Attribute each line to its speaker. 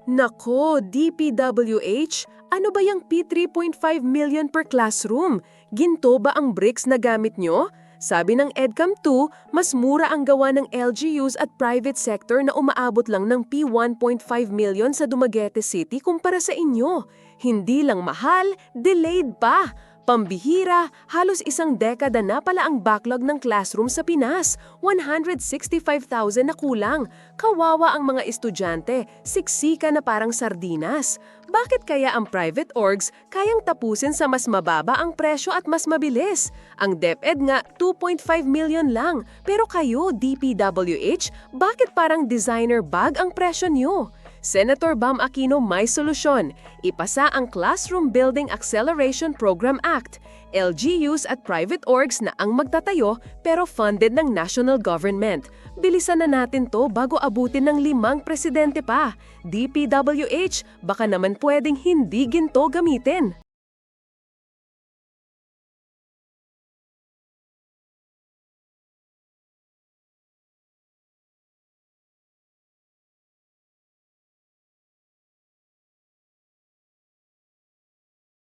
Speaker 1: Nako, DPWH, ano ba yung P3.5 million per classroom? Ginto ba ang bricks na gamit nyo? Sabi ng EDCAM 2, mas mura ang gawa ng LGUs at private sector na umaabot lang ng P1.5 million sa Dumaguete City kumpara sa inyo. Hindi lang mahal, delayed pa. Pambihira, halos isang dekada na pala ang backlog ng classroom sa Pinas. 165,000 na kulang. Kawawa ang mga estudyante, siksika na parang sardinas. Bakit kaya ang private orgs kayang tapusin sa mas mababa ang presyo at mas mabilis? Ang DepEd nga 2.5 million lang, pero kayo, DPWH, bakit parang designer bag ang presyo nyo? Senator Bam Aquino may solusyon. Ipasa ang Classroom Building Acceleration Program Act. LGUs at private orgs na ang magtatayo pero funded ng national government. Bilisan na natin to bago abutin ng 5 presidente pa. DPWH, baka naman pwedeng hindi ginto gamitin.